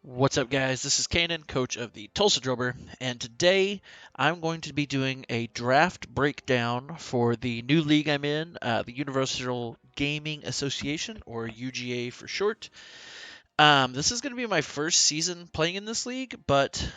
What's up, guys? This is Kanan, coach of the Tulsa Drover, and today I'm going to be doing a draft breakdown for the new league I'm in, the Universal Gaming Association, or UGA for short. This is going to be my first season playing in this league, but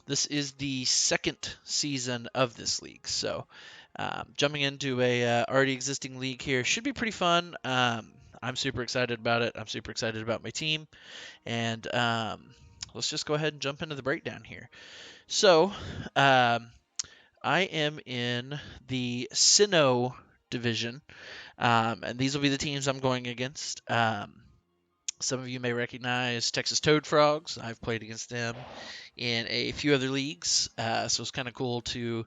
this is the second season of this league. So, jumping into a already existing league here should be pretty fun. I'm super excited about it. I'm super excited about my team. And let's just go ahead and jump into the breakdown here. So, um, I am in the Sinnoh division, and these will be the teams I'm going against. Some of you may recognize Texas Toad Frogs. I've played against them in a few other leagues, so it's kind of cool to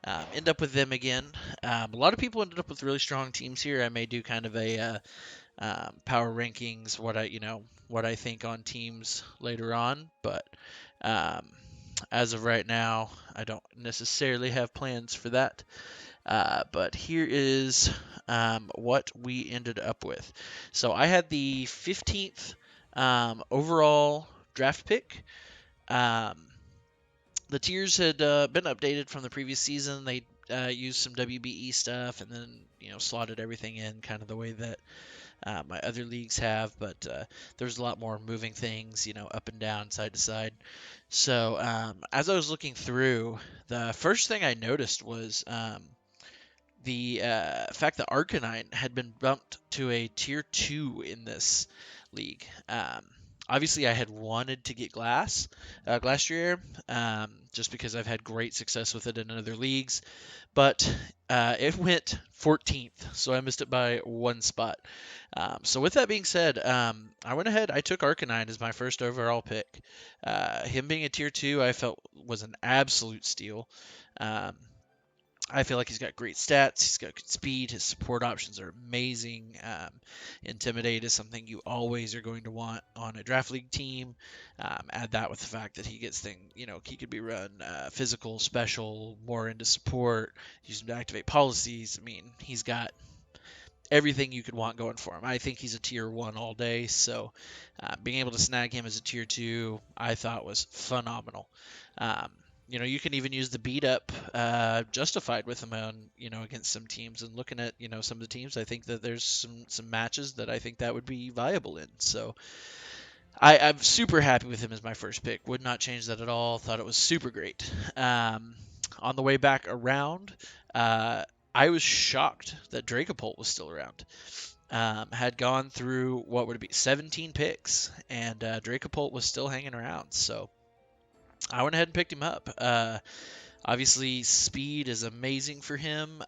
end up with them again. A lot of people ended up with really strong teams here. I may do kind of a power rankings, what I think on teams later on. But um, as of right now, I don't necessarily have plans for that. But here is what we ended up with. So I had the 15th overall draft pick. Um, the tiers had been updated from the previous season. They used some WBE stuff and then slotted everything in kind of the way that my other leagues have, but there's a lot more moving things, up and down, side to side. So as I was looking through, the first thing I noticed was the fact that Arcanine had been bumped to a tier 2 in this league. Obviously, I had wanted to get Glastrier, just because I've had great success with it in other leagues, but it went 14th, so I missed it by one spot. So with that being said, I went ahead. I took Arcanine as my first overall pick. Him being a tier 2, I felt was an absolute steal. Um, I feel like he's got great stats. He's got good speed. His support options are amazing. Intimidate is something you always are going to want on a draft league team. Add that with the fact that he gets he could be run physical, special, more into support. Use him to activate policies. I mean, he's got everything you could want going for him. I think he's a tier 1 all day. So being able to snag him as a tier 2, I thought was phenomenal. Um, you can even use the beat up justified with him on, against some teams. And looking at, some of the teams, I think that there's some matches that I think that would be viable in. So I'm super happy with him as my first pick. Would not change that at all. Thought it was super great. On the way back around, uh, I was shocked that Dracopult was still around. Had gone through what would it be 17 picks, and Dracopult was still hanging around. So I went ahead and picked him up. Obviously, speed is amazing for him.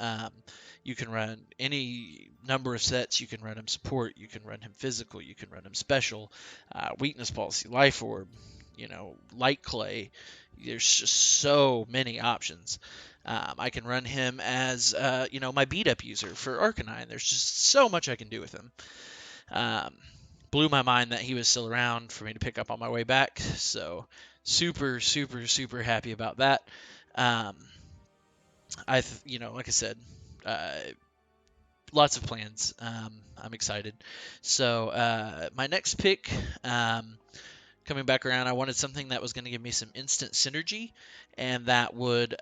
You can run any number of sets. You can run him support. You can run him physical. You can run him special. Weakness policy, life orb, light clay. There's just so many options. I can run him as, my beat up user for Arcanine. There's just so much I can do with him. Um, Blew my mind that he was still around for me to pick up on my way back. So super, super, super happy about that. Um, like I said, uh, lots of plans. I'm excited. So my next pick, coming back around, I wanted something that was going to give me some instant synergy, and that would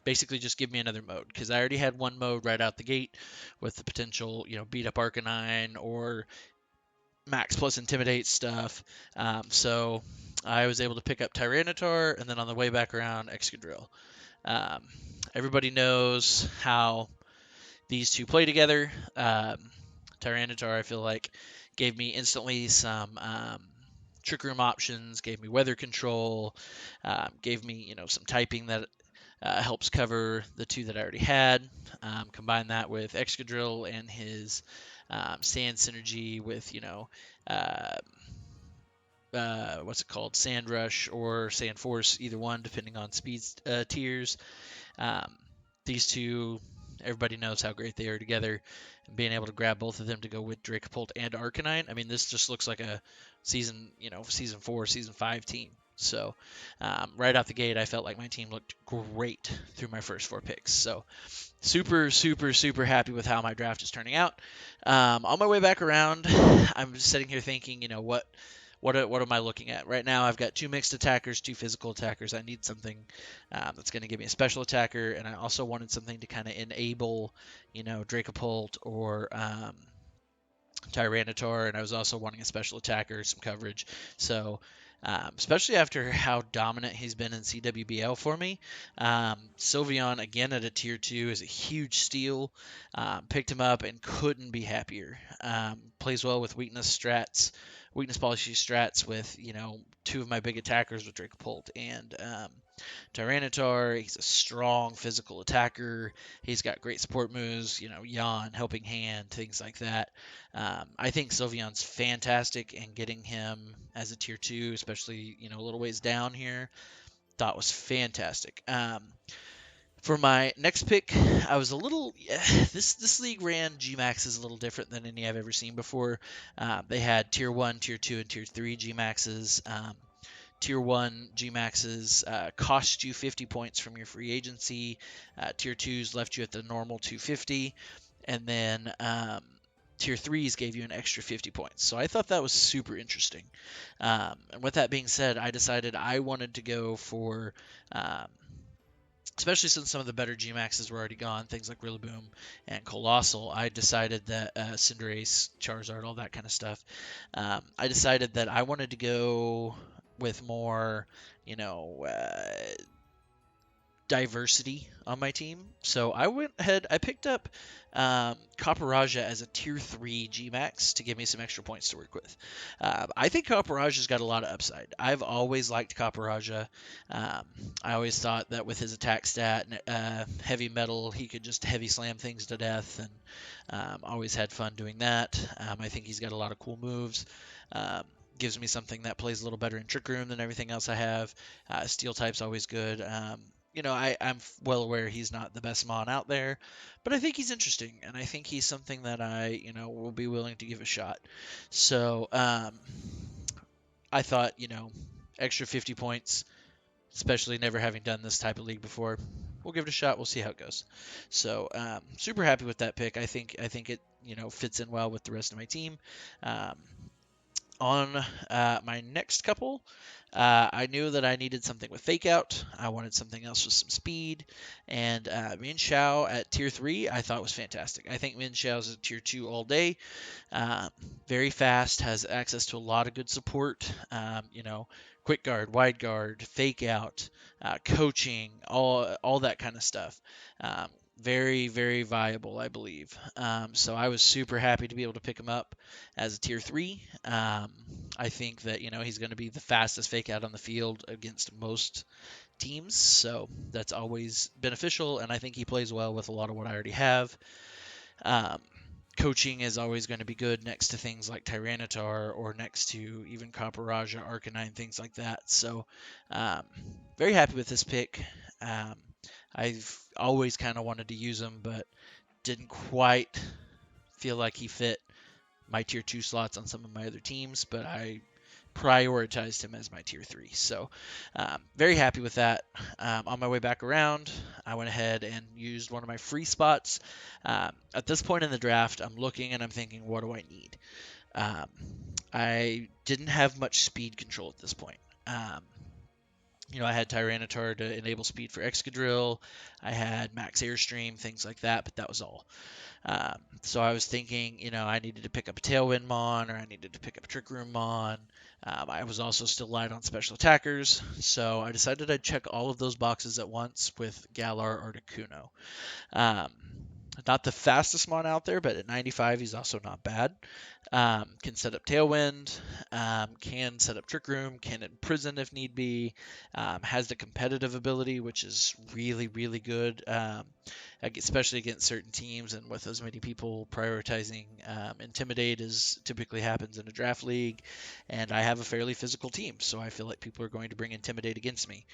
basically just give me another mode because I already had one mode right out the gate with the potential, beat up Arcanine or max plus intimidate stuff. So I was able to pick up Tyranitar, and then on the way back around, Excadrill. Um, Everybody knows how these two play together. Tyranitar, I feel like, gave me instantly some trick room options, gave me weather control, gave me some typing that helps cover the two that I already had. Combine that with Excadrill and his Sand synergy with uh, what's it called, Sand Rush or Sand Force, either one, depending on speed tiers. Um, these two, everybody knows how great they are together, and being able to grab both of them to go with Dracopult and Arcanine. I mean, this just looks like a season 4, season 5 team. So right out the gate, I felt like my team looked great through my first 4 picks. So super, super, super happy with how my draft is turning out. On my way back around, I'm sitting here thinking, what am I looking at right now? I've got two mixed attackers, two physical attackers. I need something that's going to give me a special attacker, and I also wanted something to kind of enable, Dracopult or Tyranitar, and I was also wanting a special attacker, some coverage. So, especially after how dominant he's been in CWBL for me, Sylveon again at a tier 2 is a huge steal. Picked him up and couldn't be happier. Plays well with weakness policy strats with two of my big attackers with Dracopult and Tyranitar. He's a strong physical attacker. He's got great support moves, Yawn, Helping Hand, things like that. I think Sylveon's fantastic, and getting him as a tier 2, especially, a little ways down here, thought was fantastic. For my next pick, I was a little. This league ran Gmaxes a little different than any I've ever seen before. They had tier 1, tier 2, and tier 3 Gmaxes. Tier 1 Gmaxes cost you 50 points from your free agency. Tier 2s left you at the normal 250. And then Tier 3s gave you an extra 50 points. So I thought that was super interesting. And with that being said, I decided I wanted to go for, especially since some of the better Gmaxes were already gone, things like Rillaboom and Colossal, I decided that Cinderace, Charizard, all that kind of stuff, I decided that I wanted to go with more, diversity on my team. So I went ahead, I picked up Copperajah as a tier 3 Gmax to give me some extra points to work with. I think Copperajah's got a lot of upside. I've always liked Copperajah. I always thought that with his attack stat and heavy metal, he could just heavy slam things to death, and always had fun doing that. I think he's got a lot of cool moves. Gives me something that plays a little better in Trick Room than everything else I have. Steel type's always good. I'm well aware he's not the best Mon out there, but I think he's interesting, and I think he's something that I, will be willing to give a shot. So I thought, extra 50 points, especially never having done this type of league before. We'll give it a shot. We'll see how it goes. So super happy with that pick. I think it, fits in well with the rest of my team. On my next couple, I knew that I needed something with Fake Out. I wanted something else with some speed. And Min Xiao at tier 3 I thought was fantastic. I think Min Xiao's at tier 2 all day. Very fast, has access to a lot of good support. Quick guard, wide guard, fake out, coaching, all that kind of stuff. Very, very viable, I believe. So I was super happy to be able to pick him up as a tier 3. I think that, he's going to be the fastest fake out on the field against most teams. So that's always beneficial, and I think he plays well with a lot of what I already have. Coaching is always going to be good next to things like Tyranitar or next to even Copperajah, Arcanine, things like that. So very happy with this pick. I've always kind of wanted to use him, but didn't quite feel like he fit my tier 2 slots on some of my other teams, but I prioritized him as my tier 3. So very happy with that. On my way back around, I went ahead and used one of my free spots. At this point in the draft, I'm looking and I'm thinking, what do I need? I didn't have much speed control at this point. I had Tyranitar to enable speed for Excadrill. I had Max Airstream, things like that, but that was all. So I was thinking, I needed to pick up a Tailwind Mon, or I needed to pick up a Trick Room Mon. I was also still light on special attackers, so I decided I'd check all of those boxes at once with Galar Articuno. Not the fastest Mon out there, but at 95, he's also not bad. Can set up Tailwind, can set up Trick Room, can imprison if need be, has the competitive ability, which is really, really good, especially against certain teams, and with as many people prioritizing Intimidate as typically happens in a draft league, and I have a fairly physical team, so I feel like people are going to bring Intimidate against me.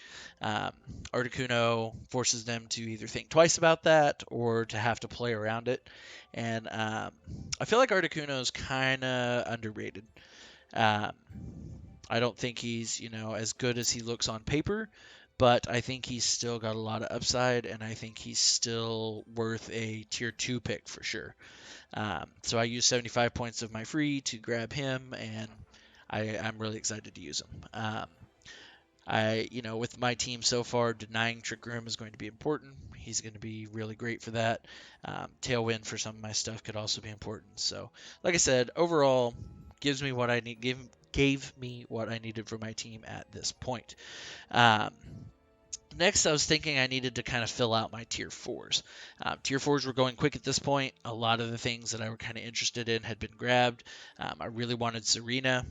Articuno forces them to either think twice about that or to have to play around it, and I feel like Articuno is kind of underrated. I don't think he's, as good as he looks on paper, but I think he's still got a lot of upside, and I think he's still worth a tier 2 pick for sure. So I used 75 points of my free to grab him, and I'm really excited to use them. With my team so far, denying Trick Room is going to be important. He's going to be really great for that. Tailwind for some of my stuff could also be important. So, like I said, overall, gives me what I need. Gave me what I needed for my team at this point. Um, Next, I was thinking I needed to kind of fill out my tier fours. Tier fours were going quick at this point. A lot of the things that I were kind of interested in had been grabbed. I really wanted Serena.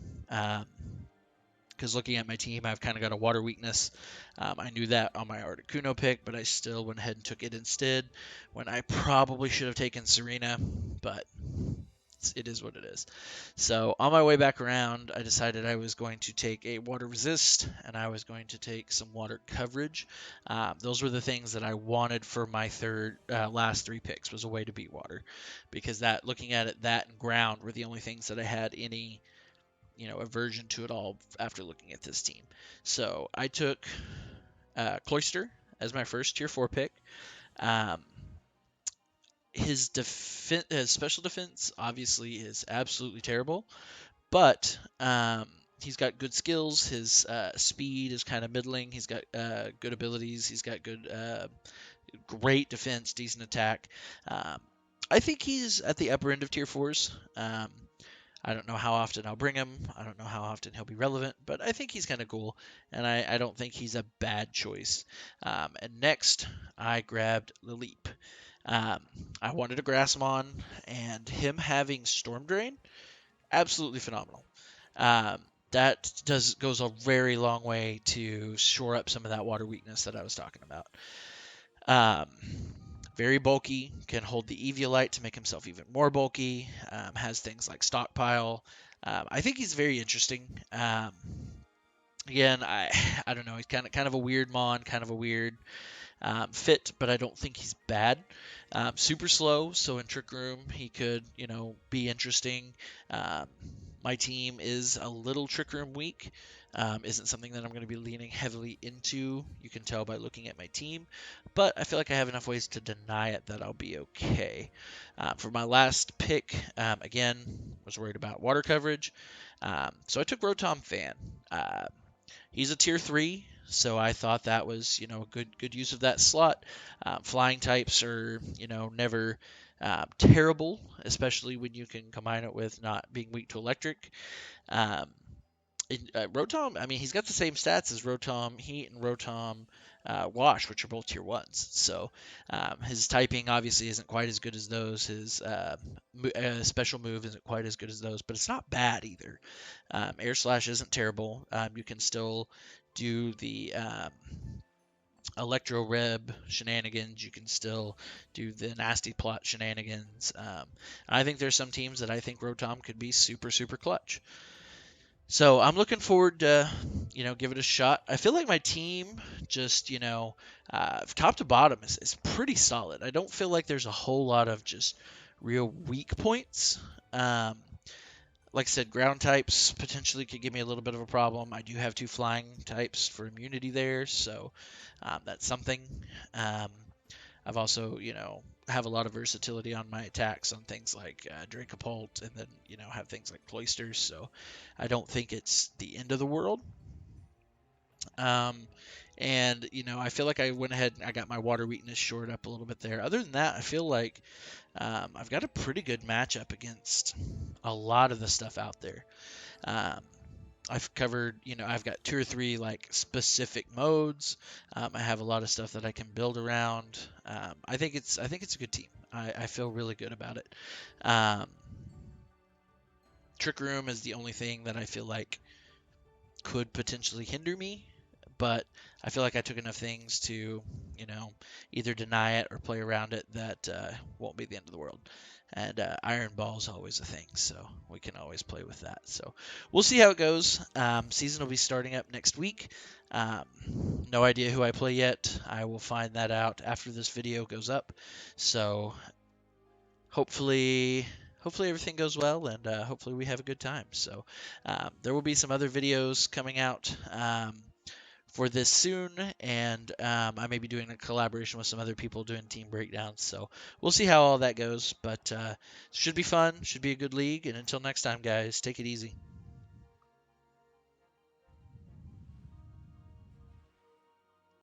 Because looking at my team, I've kind of got a water weakness. I knew that on my Articuno pick, but I still went ahead and took it instead when I probably should have taken Serena, but it is what it is. So on my way back around, I decided I was going to take a water resist and I was going to take some water coverage. Those were the things that I wanted for my last three picks was a way to beat water, because that looking at it, that and ground were the only things that I had any aversion to it all after looking at this team. So I took Cloister as my first tier 4 pick. Um, his special defense obviously is absolutely terrible, but he's got good skills. His speed is kind of middling. He's got good abilities. He's got great defense, decent attack. Um, I think he's at the upper end of tier 4s. I don't know how often I'll bring him. I don't know how often he'll be relevant, but I think he's kind of cool, and I don't think he's a bad choice. And next, I grabbed Liliep. Um, I wanted a Grassmon, and him having Storm Drain, absolutely phenomenal. That goes a very long way to shore up some of that water weakness that I was talking about. Um, Very bulky, can hold the Eviolite to make himself even more bulky. Has things like Stockpile. I think he's very interesting. Again, I don't know. He's kind of a weird mon, kind of a weird fit, but I don't think he's bad. Super slow, so in Trick Room he could be interesting. Um, my team is a little Trick Room weak. Isn't something that I'm going to be leaning heavily into. You can tell by looking at my team, but I feel like I have enough ways to deny it that I'll be okay. For my last pick, again, was worried about water coverage, so I took Rotom Fan. He's a tier 3, so I thought that was a good use of that slot. Flying types are never terrible, especially when you can combine it with not being weak to electric. Um, Rotom, I mean, he's got the same stats as Rotom Heat and Rotom Wash, which are both tier 1s. So his typing obviously isn't quite as good as those. His special move isn't quite as good as those, but it's not bad either. Air Slash isn't terrible. You can still do the Electro Reb shenanigans. You can still do the nasty plot shenanigans. I think there's some teams that I think Rotom could be super, super clutch. So I'm looking forward to, give it a shot. I feel like my team just, top to bottom is pretty solid. I don't feel like there's a whole lot of just real weak points. Like I said, ground types potentially could give me a little bit of a problem. I do have 2 flying types for immunity there, so that's something. I've also, have a lot of versatility on my attacks on things like Dracopult, and then, have things like Cloisters, so I don't think it's the end of the world. And, I feel like I went ahead and I got my water weakness shored up a little bit there. Other than that, I feel like I've got a pretty good matchup against a lot of the stuff out there. Um, I've covered, I've got 2 or 3 like specific modes. I have a lot of stuff that I can build around. I think it's a good team. I feel really good about it. Um, Trick Room is the only thing that I feel like could potentially hinder me, but I feel like I took enough things to, either deny it or play around it that won't be the end of the world. And Iron Ball is always a thing, so we can always play with that. So we'll see how it goes. Season will be starting up next week. Um, no idea who I play yet. I will find that out after this video goes up. So hopefully everything goes well, and hopefully we have a good time. So there will be some other videos coming out for this soon, and I may be doing a collaboration with some other people doing team breakdowns. So we'll see how all that goes, but should be fun, should be a good league. And until next time, guys, take it easy.